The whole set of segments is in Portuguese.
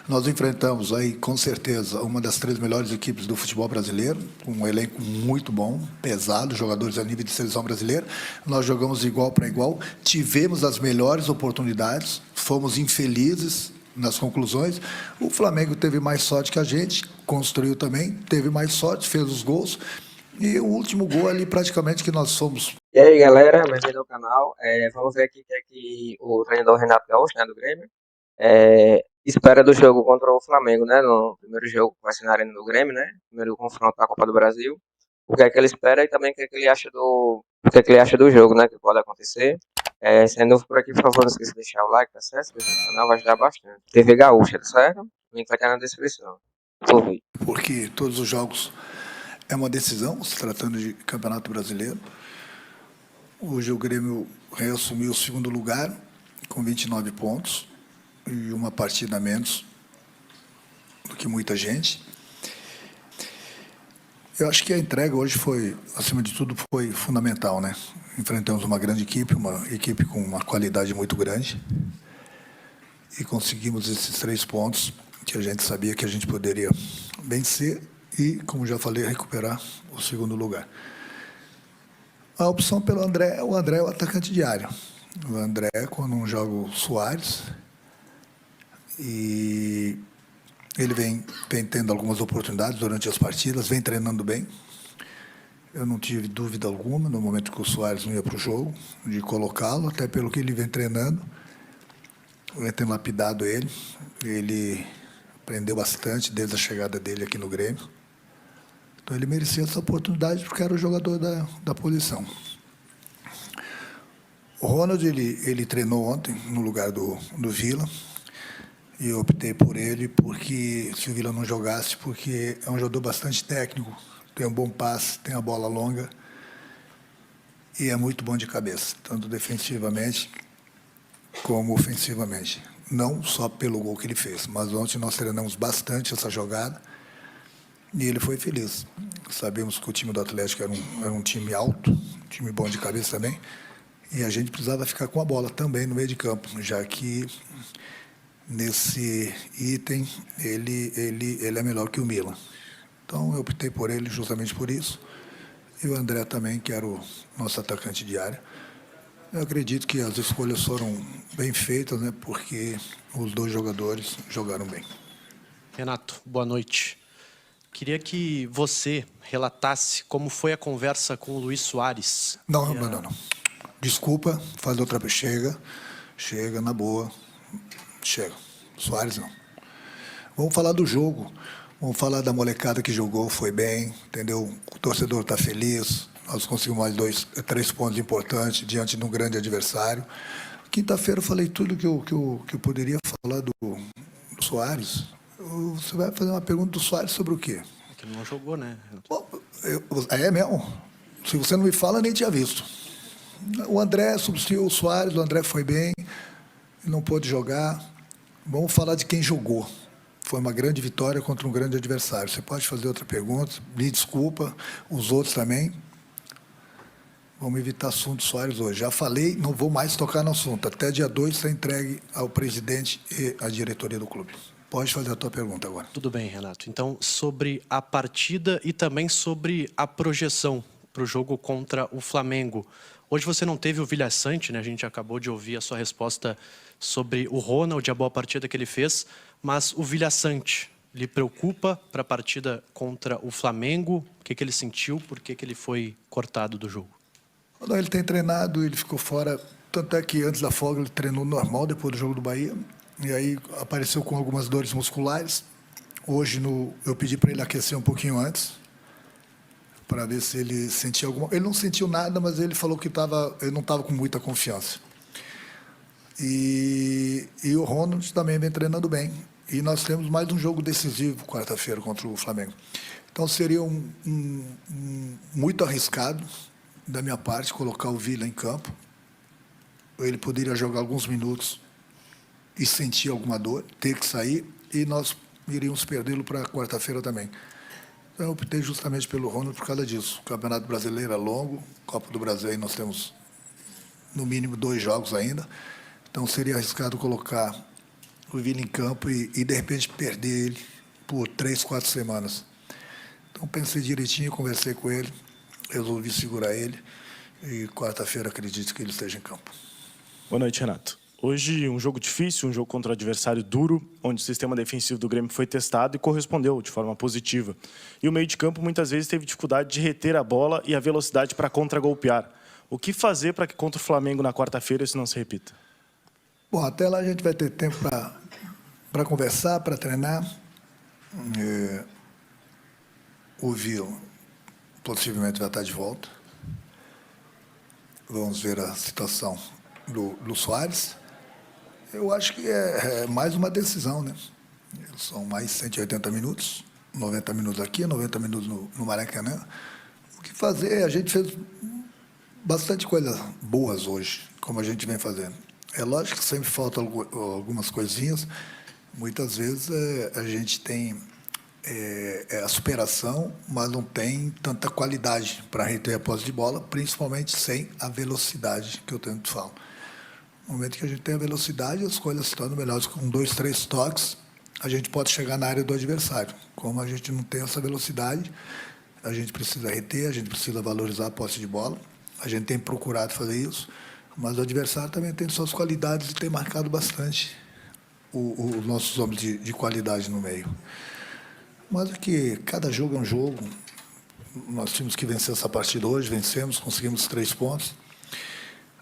Nós enfrentamos aí, com certeza, uma das 3 melhores equipes do futebol brasileiro, um elenco muito bom, pesado, jogadores a nível de seleção brasileira. Nós jogamos de igual para igual, tivemos as melhores oportunidades, fomos infelizes nas conclusões. O Flamengo teve mais sorte que a gente, construiu também, teve mais sorte, fez os gols. E o último gol ali, praticamente, que nós fomos. E aí, galera, bem-vindo ao canal. Vamos ver aqui o que é que o treinador Renato Gaúcho, né, do Grêmio, espera do jogo contra o Flamengo, né, no primeiro jogo que vai ser na Arena do Grêmio, né, primeiro confronto da Copa do Brasil. O que é que ele espera e também o que é que ele acha o que é que ele acha do jogo, né, que pode acontecer. Sendo novo por aqui, por favor, não esqueça de deixar o like, tá certo? Se inscrever no canal vai ajudar bastante. TV Gaúcha, tá certo? O link vai estar na descrição. Ouvi. Porque todos os jogos é uma decisão, se tratando de Campeonato Brasileiro. Hoje o Grêmio reassumiu o segundo lugar, com 29 pontos, e uma partida a menos do que muita gente. Eu acho que a entrega hoje foi, acima de tudo, foi fundamental, né? Enfrentamos uma grande equipe, uma equipe com uma qualidade muito grande, e conseguimos esses 3 pontos que a gente sabia que a gente poderia vencer e, como já falei, recuperar o segundo lugar. A opção pelo André, o André é o atacante diário. O André, quando não joga o Soares, e ele vem tendo algumas oportunidades durante as partidas, vem treinando bem. Eu não tive dúvida alguma, no momento que o Soares não ia para o jogo, de colocá-lo, até pelo que ele vem treinando. Eu tenho lapidado ele. Ele aprendeu bastante desde a chegada dele aqui no Grêmio. Então, ele merecia essa oportunidade porque era o jogador da posição. O Ronald, ele treinou ontem no lugar do Vila, e eu optei por ele porque, se o Vila não jogasse, porque é um jogador bastante técnico, tem um bom passe, tem a bola longa e é muito bom de cabeça, tanto defensivamente como ofensivamente. Não só pelo gol que ele fez, mas ontem nós treinamos bastante essa jogada e ele foi feliz. Sabemos que o time do Atlético era um time alto, um time bom de cabeça também, e a gente precisava ficar com a bola também no meio de campo, já que nesse item ele é melhor que o Milan. Então eu optei por ele justamente por isso. E o André também, que era o nosso atacante de área. Eu acredito que as escolhas foram bem feitas, né, porque os 2 jogadores jogaram bem. Renato, boa noite. Queria que você relatasse como foi a conversa com o Luís Soares. Não. Desculpa, faz outra vez. Chega, na boa. Chega. Soares não. Vamos falar do jogo. Vamos falar da molecada que jogou, foi bem, entendeu? O torcedor está feliz. Nós conseguimos mais 3 pontos importantes diante de um grande adversário. Quinta-feira eu falei tudo que eu poderia falar do Soares. Você vai fazer uma pergunta do Soares sobre o quê? É que ele não jogou, né? Bom, é mesmo? Se você não me fala, nem tinha visto. O André substituiu o Soares, o André foi bem, não pôde jogar. Vamos falar de quem jogou. Foi uma grande vitória contra um grande adversário. Você pode fazer outra pergunta, me desculpa, os outros também. Vamos evitar assunto Soares hoje. Já falei, não vou mais tocar no assunto. Até dia 2 está entregue ao presidente e à diretoria do clube. Pode fazer a tua pergunta agora. Tudo bem, Renato. Então, sobre a partida e também sobre a projeção para o jogo contra o Flamengo. Hoje você não teve o Vilha Sante, né? A gente acabou de ouvir a sua resposta sobre o Ronald, a boa partida que ele fez, mas o Vilha Sante lhe preocupa para a partida contra o Flamengo? O que ele sentiu? Por que ele foi cortado do jogo? Não, ele tem treinado, ele ficou fora, tanto é que antes da folga ele treinou normal depois do jogo do Bahia, e aí apareceu com algumas dores musculares. Hoje eu pedi para ele aquecer um pouquinho antes, para ver se ele sentia alguma... Ele não sentiu nada, mas ele falou que ele não estava com muita confiança. E o Ronald também vem treinando bem. E nós temos mais um jogo decisivo quarta-feira contra o Flamengo. Então seria muito arriscado da minha parte colocar o Vila em campo. Ele poderia jogar alguns minutos e sentir alguma dor, ter que sair, e nós iríamos perdê-lo para quarta-feira também. Então, eu optei justamente pelo Ronald por causa disso. O Campeonato Brasileiro é longo, Copa do Brasil aí nós temos no mínimo 2 jogos ainda, então seria arriscado colocar o Vila em campo e de repente perder ele por 3, 4 semanas. Então pensei direitinho, conversei com ele, resolvi segurar ele e quarta-feira acredito que ele esteja em campo. Boa noite, Renato. Hoje um jogo difícil, um jogo contra um adversário duro, onde o sistema defensivo do Grêmio foi testado e correspondeu de forma positiva. E o meio de campo muitas vezes teve dificuldade de reter a bola e a velocidade para contra-golpear. O que fazer para que contra o Flamengo na quarta-feira isso não se repita? Bom, até lá a gente vai ter tempo para conversar, para treinar. O Vila possivelmente vai estar de volta. Vamos ver a situação do Soares. Eu acho que é mais uma decisão, né? São mais 180 minutos, 90 minutos aqui, 90 minutos no Maracanã. O que fazer? A gente fez bastante coisas boas hoje, como a gente vem fazendo. É lógico que sempre faltam algumas coisinhas. Muitas vezes a gente tem a superação, mas não tem tanta qualidade para reter a posse de bola, principalmente sem a velocidade que eu tanto falo. No momento que a gente tem a velocidade, as coisas se tornam melhores. Com 2, 3 toques, a gente pode chegar na área do adversário. Como a gente não tem essa velocidade, a gente precisa reter, a gente precisa valorizar a posse de bola. A gente tem procurado fazer isso, mas o adversário também tem suas qualidades e tem marcado bastante os nossos homens de qualidade no meio. Mas é que cada jogo é um jogo. Nós tínhamos que vencer essa partida hoje, vencemos, conseguimos 3 pontos.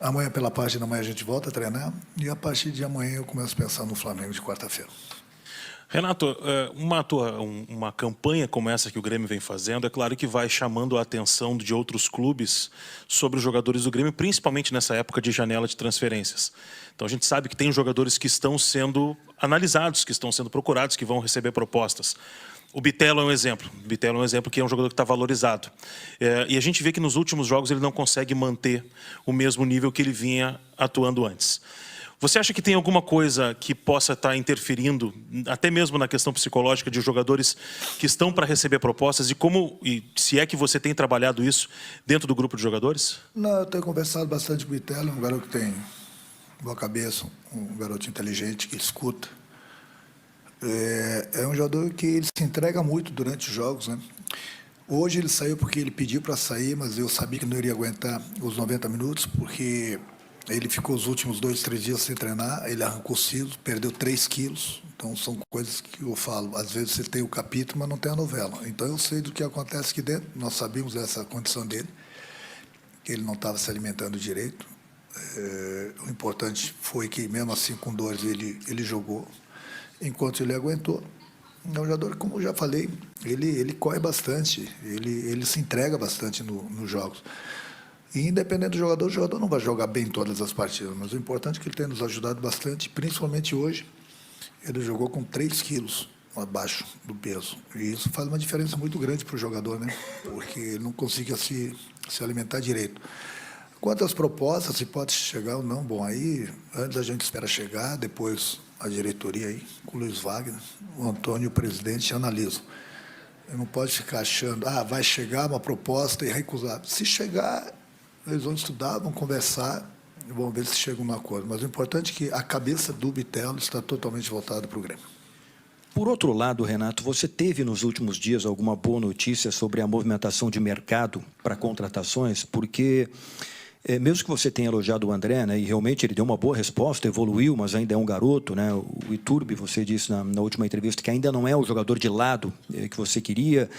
Amanhã, pela parte da manhã, a gente volta a treinar. E a partir de amanhã eu começo a pensar no Flamengo de quarta-feira. Renato, uma campanha como essa que o Grêmio vem fazendo, é claro que vai chamando a atenção de outros clubes sobre os jogadores do Grêmio, principalmente nessa época de janela de transferências. Então a gente sabe que tem jogadores que estão sendo analisados, que estão sendo procurados, que vão receber propostas. O Bitelo é um exemplo. O Bitelo é um exemplo que é um jogador que está valorizado. E a gente vê que nos últimos jogos ele não consegue manter o mesmo nível que ele vinha atuando antes. Você acha que tem alguma coisa que possa estar interferindo, até mesmo na questão psicológica de jogadores que estão para receber propostas e se é que você tem trabalhado isso dentro do grupo de jogadores? Não, eu tenho conversado bastante com o Bitelo, um garoto que tem boa cabeça, um garoto inteligente, que escuta. É um jogador que ele se entrega muito durante os jogos, né? Hoje ele saiu porque ele pediu para sair, mas eu sabia que não iria aguentar os 90 minutos, porque ele ficou os últimos 2, 3 dias sem treinar, ele arrancou siso, perdeu 3 quilos. Então são coisas que eu falo, às vezes você tem o capítulo, mas não tem a novela. Então eu sei do que acontece aqui dentro, nós sabíamos dessa condição dele, que ele não estava se alimentando direito. O importante foi que, mesmo assim, com dores, ele jogou. Enquanto ele aguentou, é um jogador, como eu já falei, ele corre bastante, ele se entrega bastante nos jogos. E, independente do jogador, o jogador não vai jogar bem todas as partidas, mas o importante é que ele tem nos ajudado bastante, principalmente hoje, ele jogou com 3 quilos abaixo do peso. E isso faz uma diferença muito grande para o jogador, né? Porque ele não conseguia se alimentar direito. Quanto às propostas, se pode chegar ou não, bom, aí antes a gente espera chegar, depois a diretoria aí, com o Luiz Wagner, o Antônio, o presidente, analisam. Não pode ficar achando, vai chegar uma proposta e recusar. Se chegar, eles vão estudar, vão conversar, e vão ver se chegam num acordo. Mas o importante é que a cabeça do Bitelo está totalmente voltada para o Grêmio. Por outro lado, Renato, você teve nos últimos dias alguma boa notícia sobre a movimentação de mercado para contratações? Porque, mesmo que você tenha elogiado o André, né, e realmente ele deu uma boa resposta, evoluiu, mas ainda é um garoto, né? O Iturbe, você disse na última entrevista que ainda não é o jogador de lado que você queria.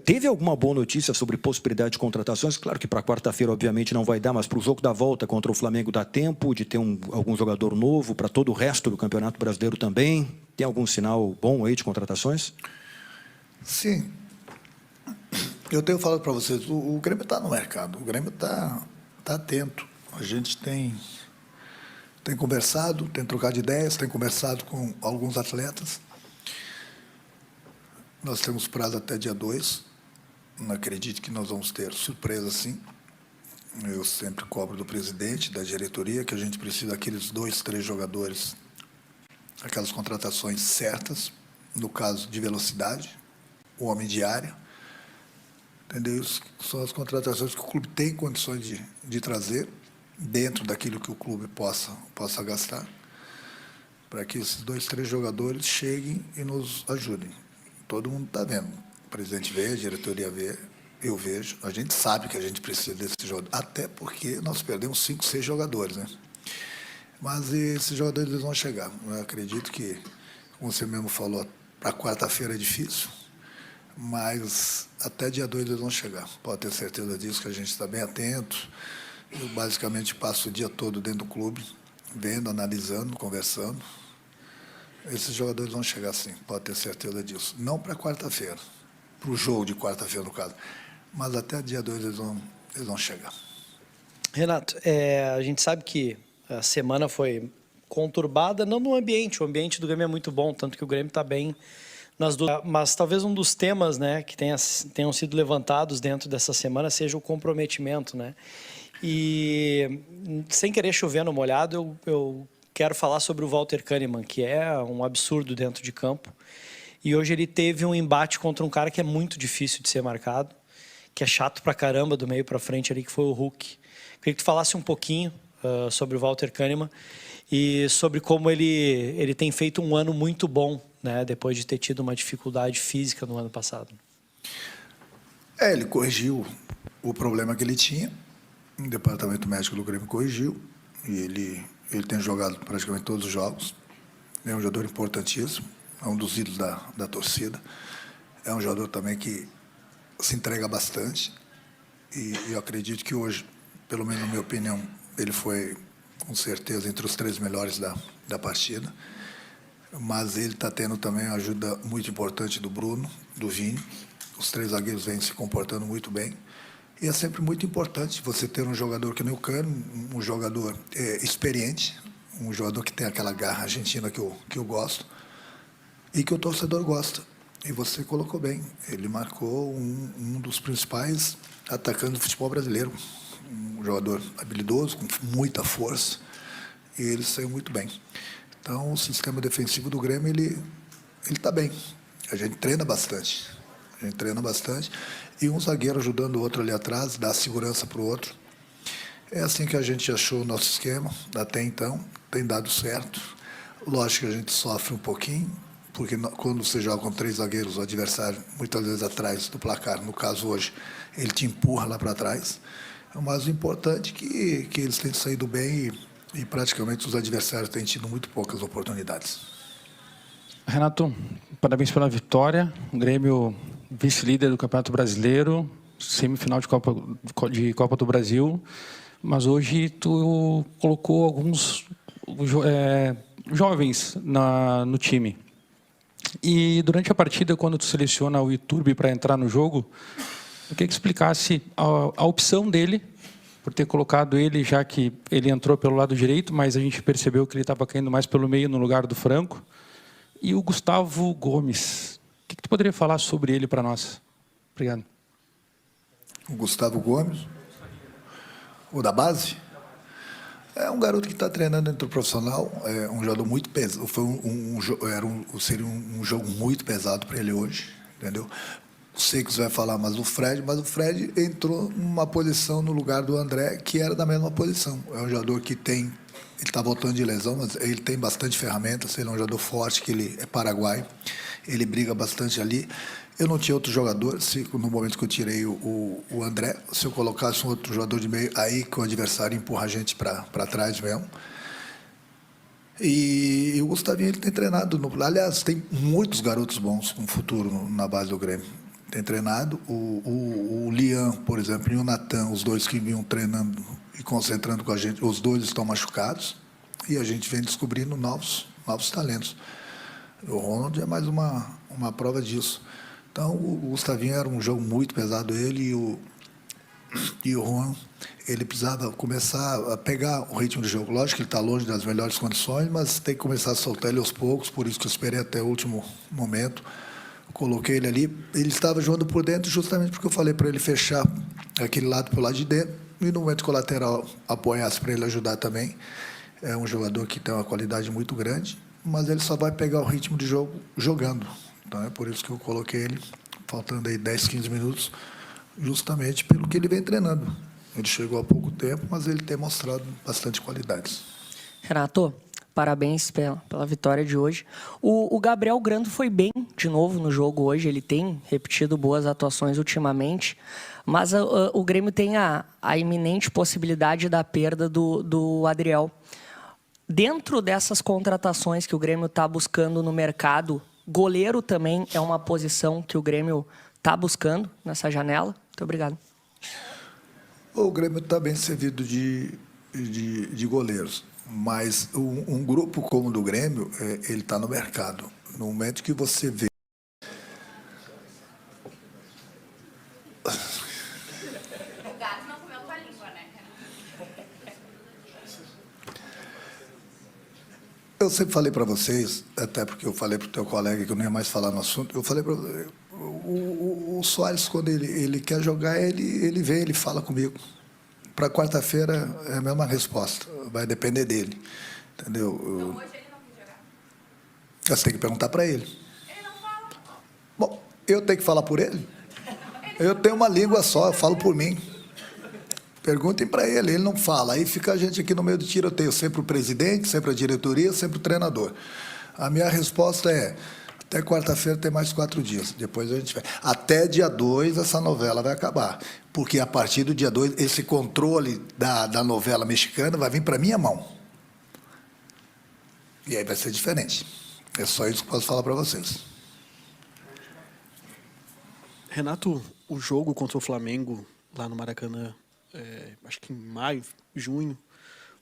Teve alguma boa notícia sobre possibilidade de contratações? Claro que para quarta-feira, obviamente, não vai dar, mas para o jogo da volta contra o Flamengo dá tempo de ter algum jogador novo, para todo o resto do Campeonato Brasileiro também? Tem algum sinal bom aí de contratações? Sim. Eu tenho falado para vocês, o Grêmio está no mercado, o Grêmio está atento. A gente tem conversado, tem trocado ideias, tem conversado com alguns atletas. Nós temos prazo até dia 2. Não acredito que nós vamos ter surpresa assim. Eu sempre cobro do presidente, da diretoria, que a gente precisa daqueles 2, 3 jogadores, aquelas contratações certas, no caso de velocidade, o homem de área. Entendeu? Isso são as contratações que o clube tem condições de trazer, dentro daquilo que o clube possa gastar, para que esses 2, 3 jogadores cheguem e nos ajudem. Todo mundo está vendo. O presidente vê, a diretoria vê, eu vejo. A gente sabe que a gente precisa desse jogador, até porque nós perdemos 5, 6 jogadores, né? Mas esses jogadores eles vão chegar. Eu acredito que, como você mesmo falou, para quarta-feira é difícil, mas até dia 2 eles vão chegar. Pode ter certeza disso, que a gente está bem atento. Eu basicamente passo o dia todo dentro do clube, vendo, analisando, conversando. Esses jogadores vão chegar sim, pode ter certeza disso. Não para quarta-feira, para o jogo de quarta-feira, no caso, mas até dia 2 eles vão chegar. Renato, a gente sabe que a semana foi conturbada, não no ambiente, o ambiente do Grêmio é muito bom, tanto que o Grêmio está bem nas duas. Mas talvez um dos temas, né, que tenham sido levantados dentro dessa semana seja o comprometimento, né? E sem querer chover no molhado, eu quero falar sobre o Walter Kahneman, que é um absurdo dentro de campo. E hoje ele teve um embate contra um cara que é muito difícil de ser marcado, que é chato pra caramba do meio pra frente ali, que foi o Hulk. Queria que tu falasse um pouquinho sobre o Walter Kahneman e sobre como ele tem feito um ano muito bom, né, depois de ter tido uma dificuldade física no ano passado. Ele corrigiu o problema que ele tinha, o departamento médico do Grêmio corrigiu, e ele tem jogado praticamente todos os jogos. É um jogador importantíssimo, é um dos ídolos da torcida. É um jogador também que se entrega bastante, e eu acredito que hoje, pelo menos na minha opinião, ele foi, com certeza, entre os 3 melhores da partida. Mas ele está tendo também a ajuda muito importante do Bruno, do Vini. Os 3 zagueiros vêm se comportando muito bem. E é sempre muito importante você ter um jogador que nem o Cano, um jogador experiente, um jogador que tem aquela garra argentina que eu gosto e que o torcedor gosta. E você colocou bem, ele marcou um dos principais atacantes do futebol brasileiro, um jogador habilidoso, com muita força, e ele saiu muito bem. Então, o sistema defensivo do Grêmio, ele está bem. A gente treina bastante. E um zagueiro ajudando o outro ali atrás, dá segurança para o outro. É assim que a gente achou o nosso esquema, até então, tem dado certo. Lógico que a gente sofre um pouquinho, porque quando você joga com 3 zagueiros, o adversário, muitas vezes atrás do placar, no caso hoje, ele te empurra lá para trás. Mas o importante é que eles têm saído bem e praticamente os adversários têm tido muito poucas oportunidades. Renato, parabéns pela vitória. O Grêmio vice-líder do Campeonato Brasileiro, semifinal de Copa do Brasil. Mas hoje tu colocou alguns jovens no time. E durante a partida, quando tu seleciona o Iturbe para entrar no jogo, eu queria que explicasse a opção dele, por ter colocado ele, já que ele entrou pelo lado direito, mas a gente percebeu que ele estava caindo mais pelo meio no lugar do Franco. E o Gustavo Gomes, o que tu poderia falar sobre ele para nós? Obrigado. O Gustavo Gomes, o da base, é um garoto que está treinando dentro do profissional, é um jogador muito pesado, seria um jogo muito pesado para ele hoje, entendeu? Sei que você vai falar mas o Fred entrou numa posição no lugar do André, que era da mesma posição. É um jogador que ele está voltando de lesão, mas ele tem bastante ferramentas, ele é um jogador forte, que ele é paraguaio, ele briga bastante ali. Eu não tinha outro jogador, no momento que eu tirei o André, se eu colocasse um outro jogador de meio, aí que o adversário empurra a gente para trás mesmo. E o Gustavinho, ele tem treinado, aliás, tem muitos garotos bons com futuro na base do Grêmio. Tem treinado, o Lian, por exemplo, e o Natan, os dois que vinham treinando e concentrando com a gente, os dois estão machucados, e a gente vem descobrindo novos talentos. O Ronald é mais uma prova disso. Então, o Gustavinho era um jogo muito pesado, ele e o Juan, ele precisava começar a pegar o ritmo do jogo. Lógico que ele está longe das melhores condições, mas tem que começar a soltar ele aos poucos, por isso que eu esperei até o último momento. Coloquei ele ali, ele estava jogando por dentro justamente porque eu falei para ele fechar aquele lado para o lado de dentro e no momento que o lateral apoiasse para ele ajudar também. É um jogador que tem uma qualidade muito grande, mas ele só vai pegar o ritmo de jogo jogando. Então é por isso que eu coloquei ele, faltando aí 10, 15 minutos, justamente pelo que ele vem treinando. Ele chegou há pouco tempo, mas ele tem mostrado bastante qualidades. Renato, Parabéns pela vitória de hoje. O Gabriel Grando foi bem de novo no jogo hoje. Ele tem repetido boas atuações ultimamente. Mas o Grêmio tem a iminente possibilidade da perda do Adriel. Dentro dessas contratações que o Grêmio está buscando no mercado, goleiro também é uma posição que o Grêmio está buscando nessa janela. Muito obrigado. O Grêmio está bem servido de goleiros, mas um grupo como o do Grêmio, ele está no mercado. No momento que você vê O gato não comeu tua língua, né? Eu sempre falei para vocês, até porque eu falei para o teu colega que eu não ia mais falar no assunto, eu falei para o Soares, quando ele quer jogar, ele vem, ele fala comigo. Para quarta-feira é a mesma resposta, vai depender dele, entendeu? Então hoje ele não quis jogar? Você tem que perguntar para ele. Ele não fala. Bom, eu tenho que falar por ele? Eu tenho uma língua só, eu falo por mim. Perguntem para ele não fala. Aí fica a gente aqui no meio do tiroteio, sempre o presidente, sempre a diretoria, sempre o treinador. A minha resposta é, até quarta-feira tem mais 4 dias, depois a gente vai. Até dia 2 essa novela vai acabar, porque a partir do dia 2 esse controle da novela mexicana vai vir para minha mão. E aí vai ser diferente. É só isso que eu posso falar para vocês. Renato, o jogo contra o Flamengo lá no Maracanã, acho que em maio, junho,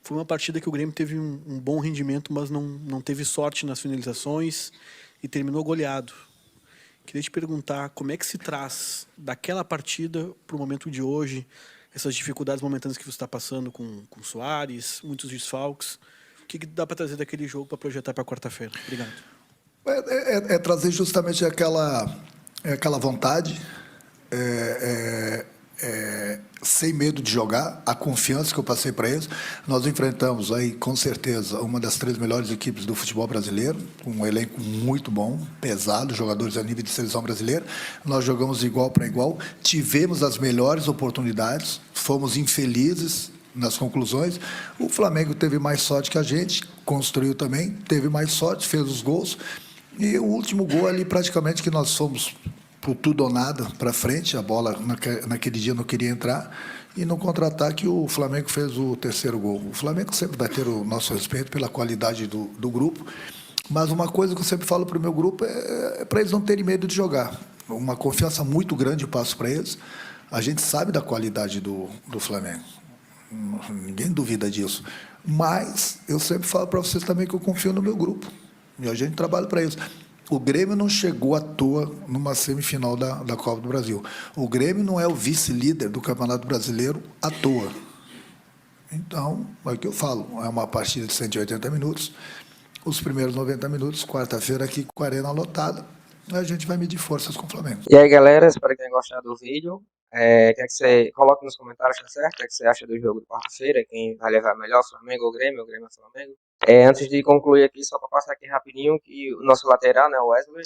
foi uma partida que o Grêmio teve um bom rendimento, mas não teve sorte nas finalizações e terminou goleado. Queria te perguntar como é que se traz daquela partida para o momento de hoje, essas dificuldades momentâneas que você está passando com o Soares, muitos desfalques. O que dá para trazer daquele jogo para projetar para quarta-feira? Obrigado. É trazer justamente aquela vontade, sem medo de jogar, a confiança que eu passei para eles. Nós enfrentamos aí, com certeza, uma das 3 melhores equipes do futebol brasileiro, um elenco muito bom, pesado, jogadores a nível de seleção brasileira. Nós jogamos de igual para igual, tivemos as melhores oportunidades, fomos infelizes nas conclusões. O Flamengo teve mais sorte que a gente, construiu também, teve mais sorte, fez os gols. E o último gol ali, praticamente, que nós fomos por tudo ou nada para frente, a bola naquele dia não queria entrar, e no contra-ataque o Flamengo fez o 3º gol. O Flamengo sempre vai ter o nosso respeito pela qualidade do grupo, mas uma coisa que eu sempre falo para o meu grupo é para eles não terem medo de jogar. Uma confiança muito grande eu passo para eles. A gente sabe da qualidade do Flamengo, ninguém duvida disso, mas eu sempre falo para vocês também que eu confio no meu grupo, e a gente trabalha para isso. O Grêmio não chegou à toa numa semifinal da Copa do Brasil. O Grêmio não é o vice-líder do Campeonato Brasileiro à toa. Então, é o que eu falo, é uma partida de 180 minutos, os primeiros 90 minutos, quarta-feira aqui com a arena lotada, a gente vai medir forças com o Flamengo. E aí, galera, espero que tenham gostado do vídeo. Quer que você coloque nos comentários, tá certo? O que você acha do jogo de quarta-feira? Quem vai levar melhor, Flamengo ou Grêmio ou Flamengo? Antes de concluir aqui, só para passar aqui rapidinho, que o nosso lateral, né, o Wesley,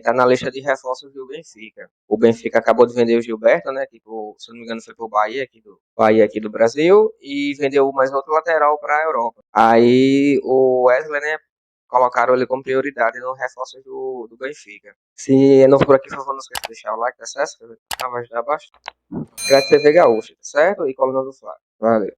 tá na lista de reforços do Benfica. O Benfica acabou de vender o Gilberto, né, que se não me engano foi pro Bahia aqui do Brasil, e vendeu mais outro lateral para a Europa. Aí o Wesley, né, colocaram ele como prioridade no reforço do Benfica. Se é novo por aqui, por favor, não esqueça de deixar o like, tá certo? Vai ajudar abaixo. Grande TV Gaúcha, tá certo? E coluna do Flávio. Valeu.